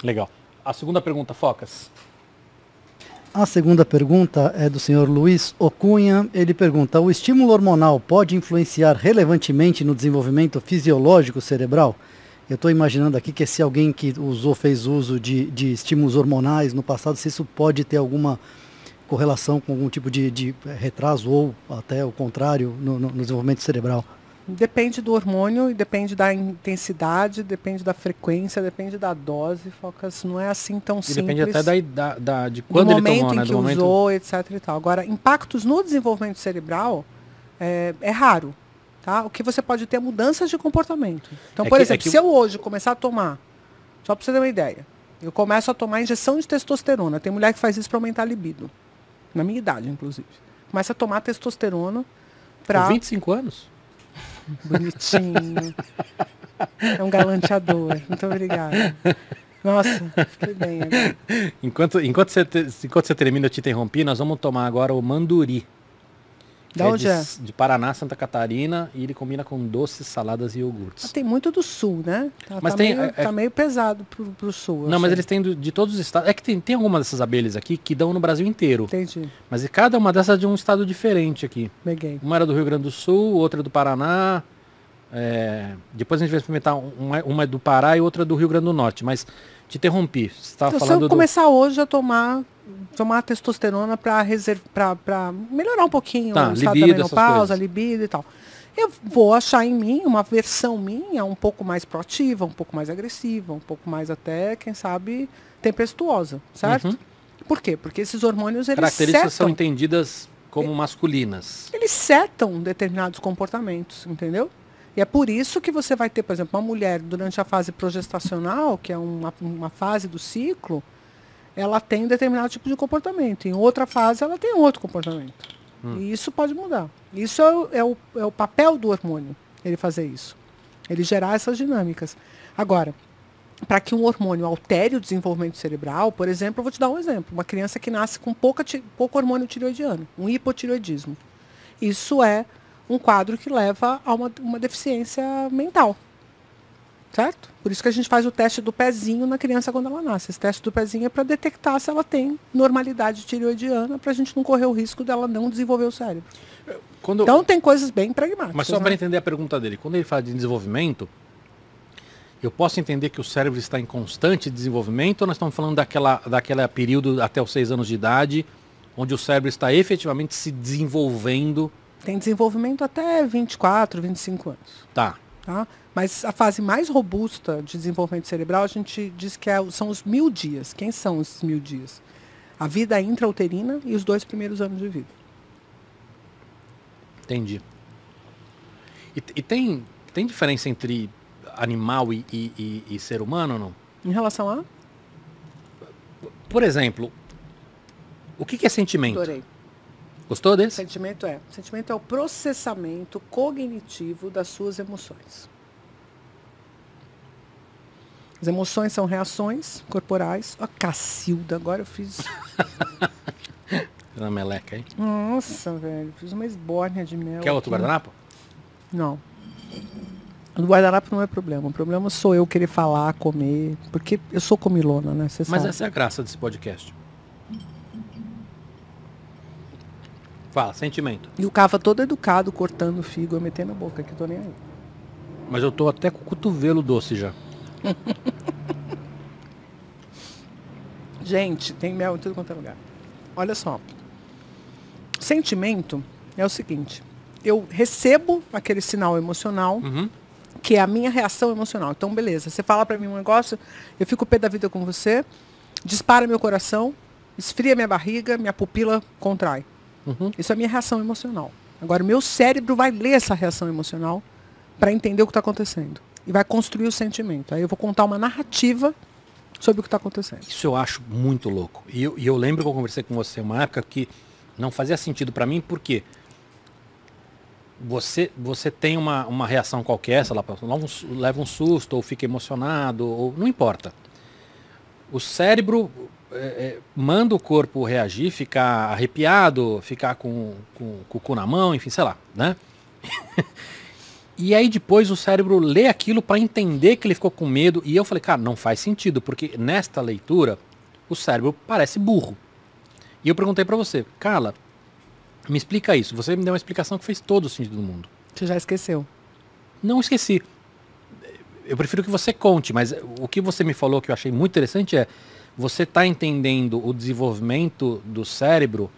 Legal. A segunda pergunta, Focas. A segunda pergunta é do senhor Luiz Ocunha. Ele pergunta: o estímulo hormonal pode influenciar relevantemente no desenvolvimento fisiológico cerebral? Eu estou imaginando aqui que se alguém que fez uso de estímulos hormonais no passado, se isso pode ter alguma correlação com algum tipo de retraso ou até o contrário no desenvolvimento cerebral. Depende do hormônio e depende da intensidade, depende da frequência, depende da dose, Focas, não é assim tão simples. Depende até de quando ele tomou, né? Do momento em que usou, etc. e tal. Agora, impactos no desenvolvimento cerebral é raro, tá? O que você pode ter é mudanças de comportamento. Então, por exemplo, se eu hoje começar a tomar, só para você ter uma ideia, eu começo a tomar injeção de testosterona. Tem mulher que faz isso para aumentar a libido, na minha idade, inclusive. Começa a tomar testosterona para... Com 25 anos? Bonitinho. É um galanteador. Muito obrigada. Nossa, fiquei bem agora. Enquanto você termina, eu te interrompi, nós vamos tomar agora o Manduri. Da onde é? De Paraná, Santa Catarina, e ele combina com doces, saladas e iogurtes. Tem muito do sul, né? Mas tá meio pesado pro sul. Não, mas eles têm de todos os estados. É que tem algumas dessas abelhas aqui que dão no Brasil inteiro. Entendi. Mas cada uma dessas é de um estado diferente aqui. Peguei. Uma era do Rio Grande do Sul, outra do Paraná. Depois a gente vai experimentar uma é do Pará e outra do Rio Grande do Norte. Mas te interrompi. Você estava falando se eu começar hoje a tomar testosterona para melhorar um pouquinho o estado da menopausa, libido e tal. Eu vou achar em mim uma versão minha um pouco mais proativa, um pouco mais agressiva, um pouco mais até, quem sabe, tempestuosa, certo? Uhum. Por quê? Porque esses hormônios, eles características são entendidas como masculinas. Eles setam determinados comportamentos, entendeu? E é por isso que você vai ter, por exemplo, uma mulher durante a fase progestacional, que é uma fase do ciclo, ela tem um determinado tipo de comportamento. Em outra fase, ela tem outro comportamento. E isso pode mudar. Isso é o papel do hormônio, ele fazer isso. Ele gerar essas dinâmicas. Agora, para que um hormônio altere o desenvolvimento cerebral, por exemplo, eu vou te dar um exemplo. Uma criança que nasce com pouco hormônio tireoidiano, um hipotireoidismo. Isso é um quadro que leva a uma deficiência mental. Certo? Por isso que a gente faz o teste do pezinho na criança quando ela nasce. Esse teste do pezinho é para detectar se ela tem normalidade tireoidiana, para a gente não correr o risco dela não desenvolver o cérebro. Então tem coisas bem pragmáticas. Mas só para entender a pergunta dele, quando ele fala de desenvolvimento, eu posso entender que o cérebro está em constante desenvolvimento, ou nós estamos falando daquela período até os 6 anos de idade, onde o cérebro está efetivamente se desenvolvendo? Tem desenvolvimento até 24, 25 anos. Tá? Mas a fase mais robusta de desenvolvimento cerebral, a gente diz que são os 1000 dias. Quem são esses 1000 dias? A vida intrauterina e os 2 primeiros anos de vida. Entendi. E tem diferença entre animal e ser humano ou não? Em relação a? Por exemplo, o que é sentimento? Adorei. Gostou desse? Sentimento é o processamento cognitivo das suas emoções. As emoções são reações corporais. Ó, Cacilda, agora eu fiz... Uma meleca, hein? Nossa, velho, fiz uma esbórnia de mel. Quer outro guardanapo? Não. O guardanapo não é problema. O problema sou eu querer falar, comer. Porque eu sou comilona, né? Você Mas sabe. essa é a graça desse podcast. Fala, sentimento. E o Cava todo educado, cortando o figo, eu metendo na boca, que eu tô nem aí. Mas eu tô até com o cotovelo doce já. Gente, tem mel em tudo quanto é lugar. Olha só. Sentimento é o seguinte. Eu recebo aquele sinal emocional, que é a minha reação emocional. Então, beleza. Você fala pra mim um negócio, eu fico pé da vida com você, dispara meu coração, esfria minha barriga, minha pupila contrai. Isso é a minha reação emocional. Agora, o meu cérebro vai ler essa reação emocional para entender o que está acontecendo. E vai construir o sentimento. Aí eu vou contar uma narrativa sobre o que está acontecendo. Isso eu acho muito louco. E eu lembro que eu conversei com você uma época que não fazia sentido para mim, porque você tem uma reação qualquer, sei lá, leva um susto, ou fica emocionado, ou não importa. O cérebro manda o corpo reagir, ficar arrepiado, ficar com o cu na mão, enfim, sei lá, né? E aí depois o cérebro lê aquilo para entender que ele ficou com medo. E eu falei, cara, não faz sentido, porque nesta leitura o cérebro parece burro. E eu perguntei para você, Carla, me explica isso. Você me deu uma explicação que fez todo o sentido do mundo. Você já esqueceu? Não esqueci. Eu prefiro que você conte, mas o que você me falou que eu achei muito interessante é você está entendendo o desenvolvimento do cérebro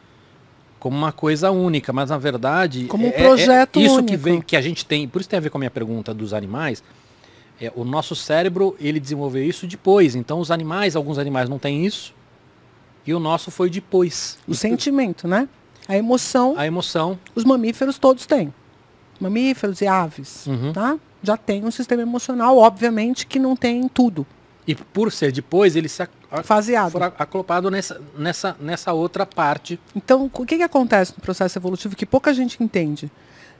como uma coisa única, mas na verdade como um projeto isso único. que a gente tem, por isso tem a ver com a minha pergunta dos animais. O nosso cérebro, ele desenvolveu isso depois. Então os animais, alguns animais não têm isso e o nosso foi depois. O sentimento, né? A emoção. Os mamíferos todos têm. Mamíferos e aves, tá? Já tem um sistema emocional, obviamente que não tem tudo. E por ser depois, ele se faseado. For acoplado nessa outra parte. Então, o que acontece no processo evolutivo que pouca gente entende?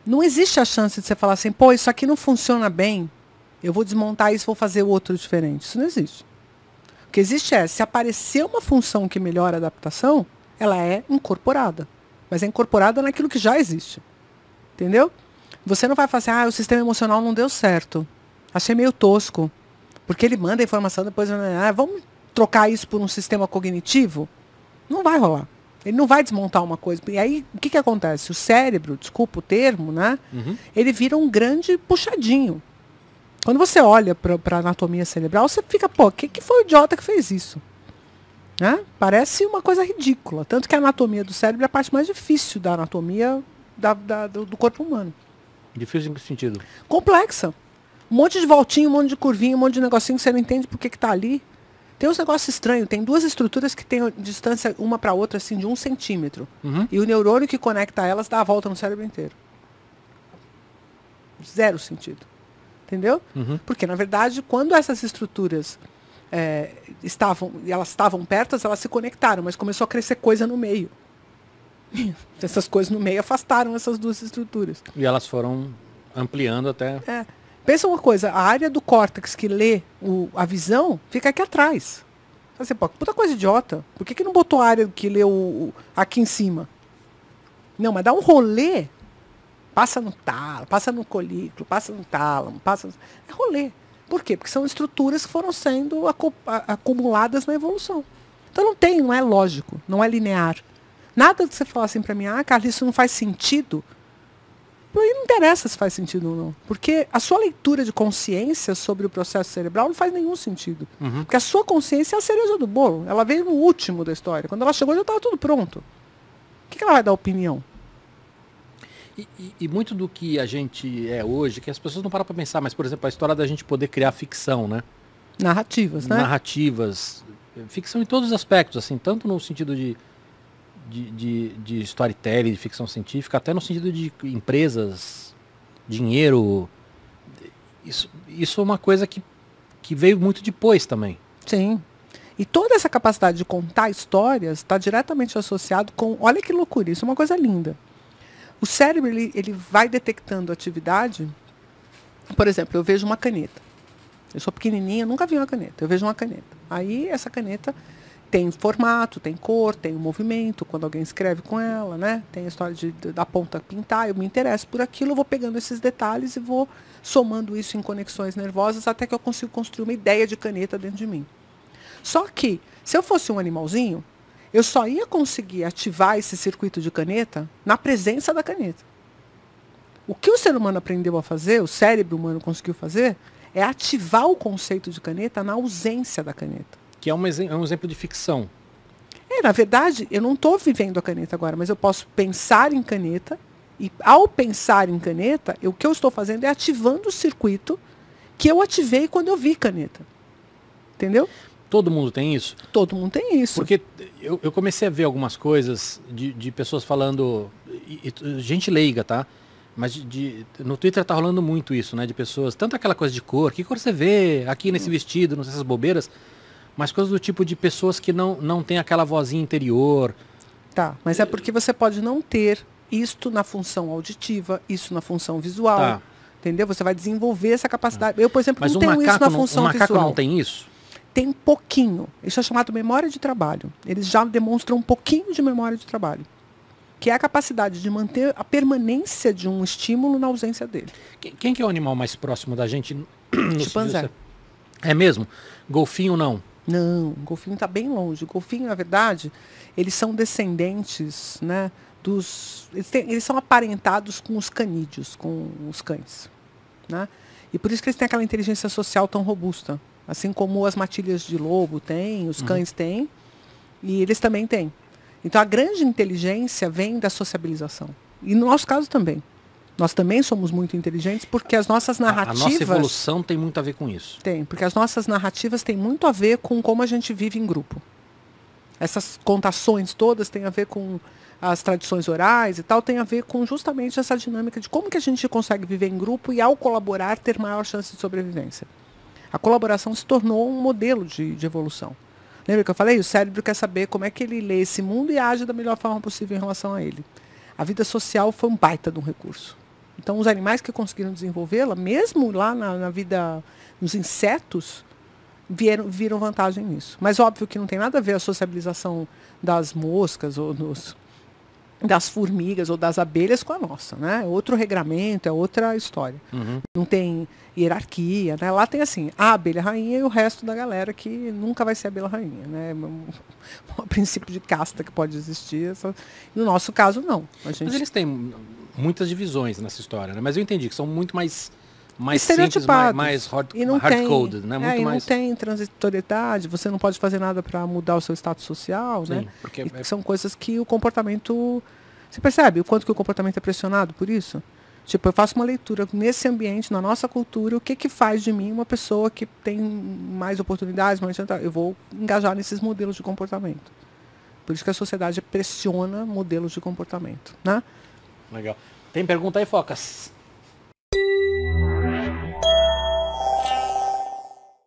Não existe a chance de você falar assim, pô, isso aqui não funciona bem, eu vou desmontar isso e vou fazer outro diferente. Isso não existe. O que existe é, se aparecer uma função que melhora a adaptação, ela é incorporada. Mas é incorporada naquilo que já existe. Entendeu? Você não vai falar assim, o sistema emocional não deu certo. Achei meio tosco. Porque ele manda a informação, depois vamos trocar isso por um sistema cognitivo? Não vai rolar. Ele não vai desmontar uma coisa. E aí, o que acontece? O cérebro, desculpa o termo, né? Ele vira um grande puxadinho. Quando você olha para a anatomia cerebral, você fica, pô, que foi o idiota que fez isso? Né? Parece uma coisa ridícula. Tanto que a anatomia do cérebro é a parte mais difícil da anatomia do corpo humano. Difícil em que sentido? Complexa. Um monte de voltinha, um monte de curvinha, um monte de negocinho que você não entende por que está ali. Tem uns negócios estranhos. Tem duas estruturas que têm distância uma para outra assim, de 1 centímetro. E o neurônio que conecta elas dá a volta no cérebro inteiro. Zero sentido. Entendeu? Porque, na verdade, quando essas estruturas estavam perto, elas se conectaram, mas começou a crescer coisa no meio. Essas coisas no meio afastaram essas duas estruturas. E elas foram ampliando até... Pensa uma coisa, a área do córtex que lê a visão fica aqui atrás. Você pô, puta coisa idiota. Por que não botou a área que lê aqui em cima? Não, mas dá um rolê. Passa no tálamo, passa no colículo, passa no tálamo, é rolê. Por quê? Porque são estruturas que foram sendo acumuladas na evolução. Então não é lógico, não é linear. Nada que você falar assim para mim, Carla, isso não faz sentido. Aí não interessa se faz sentido ou não. Porque a sua leitura de consciência sobre o processo cerebral não faz nenhum sentido. Porque a sua consciência é a cereja do bolo. Ela veio no último da história. Quando ela chegou, já estava tudo pronto. O que ela vai dar opinião? E muito do que a gente é hoje, que as pessoas não param para pensar, mas, por exemplo, a história da gente poder criar ficção, né? Narrativas, né? Narrativas. Ficção em todos os aspectos, assim, tanto no sentido de storytelling, de ficção científica, até no sentido de empresas, dinheiro. Isso é uma coisa que veio muito depois também. Sim. E toda essa capacidade de contar histórias está diretamente associado com... Olha que loucura, isso é uma coisa linda. O cérebro ele vai detectando atividade. Por exemplo, eu vejo uma caneta. Eu sou pequenininha, nunca vi uma caneta. Eu vejo uma caneta. Aí essa caneta tem formato, tem cor, tem um movimento, quando alguém escreve com ela, né? Tem a história da ponta pintar, eu me interesso por aquilo, eu vou pegando esses detalhes e vou somando isso em conexões nervosas até que eu consigo construir uma ideia de caneta dentro de mim. Só que, se eu fosse um animalzinho, eu só ia conseguir ativar esse circuito de caneta na presença da caneta. O que o ser humano aprendeu a fazer, o cérebro humano conseguiu fazer, é ativar o conceito de caneta na ausência da caneta. Que é um exemplo de ficção. Na verdade, eu não estou vivendo a caneta agora, mas eu posso pensar em caneta, e ao pensar em caneta, o que eu estou fazendo é ativando o circuito que eu ativei quando eu vi caneta. Entendeu? Todo mundo tem isso? Todo mundo tem isso. Porque eu comecei a ver algumas coisas de pessoas falando, gente leiga, tá? Mas no Twitter tá rolando muito isso, né? De pessoas, tanto aquela coisa de cor, que cor você vê aqui nesse vestido, nessas bobeiras, mas coisas do tipo de pessoas que não tem aquela vozinha interior. Tá, mas é porque você pode não ter isto na função auditiva, isso na função visual, tá. Entendeu? Você vai desenvolver essa capacidade. Eu, por exemplo, mas não tenho isso na função visual. Mas o macaco não tem isso? Tem pouquinho. Isso é chamado memória de trabalho. Eles já demonstram um pouquinho de memória de trabalho. que é a capacidade de manter a permanência de um estímulo na ausência dele. Quem que é o animal mais próximo da gente? Chimpanzé. É mesmo? Golfinho não? Não, o golfinho está bem longe. O golfinho, na verdade, eles são descendentes, né, eles são aparentados com os canídeos, com os cães. Né? E por isso que eles têm aquela inteligência social tão robusta. Assim como as matilhas de lobo têm, os cães têm, e eles também têm. Então a grande inteligência vem da sociabilização. E no nosso caso também. Nós também somos muito inteligentes porque as nossas narrativas... A nossa evolução tem muito a ver com isso. Tem, porque as nossas narrativas têm muito a ver com como a gente vive em grupo. Essas contações todas têm a ver com as tradições orais e tal, tem a ver com justamente essa dinâmica de como que a gente consegue viver em grupo e, ao colaborar, ter maior chance de sobrevivência. A colaboração se tornou um modelo de evolução. Lembra que eu falei? O cérebro quer saber como é que ele lê esse mundo e age da melhor forma possível em relação a ele. A vida social foi um baita de um recurso. Então, os animais que conseguiram desenvolvê-la, mesmo lá na vida, nos insetos, viram vantagem nisso. Mas óbvio que não tem nada a ver a sociabilização das moscas ou das formigas ou das abelhas com a nossa, né? É outro regramento, é outra história. Não tem hierarquia, né? Lá tem assim, a abelha rainha e o resto da galera que nunca vai ser abelha rainha, né? Um princípio de casta que pode existir. No nosso caso, não. Mas eles têm muitas divisões nessa história, né? Mas eu entendi que são muito mais simples, mais hard-coded, né? Muito mais... não tem transitoriedade, você não pode fazer nada para mudar o seu status social, sim, né? Porque são coisas que o comportamento... Você percebe o quanto que o comportamento é pressionado por isso? Tipo, eu faço uma leitura nesse ambiente, na nossa cultura, o que faz de mim uma pessoa que tem mais oportunidades, eu vou engajar nesses modelos de comportamento. Por isso que a sociedade pressiona modelos de comportamento, né? Legal. Tem pergunta aí, Focas?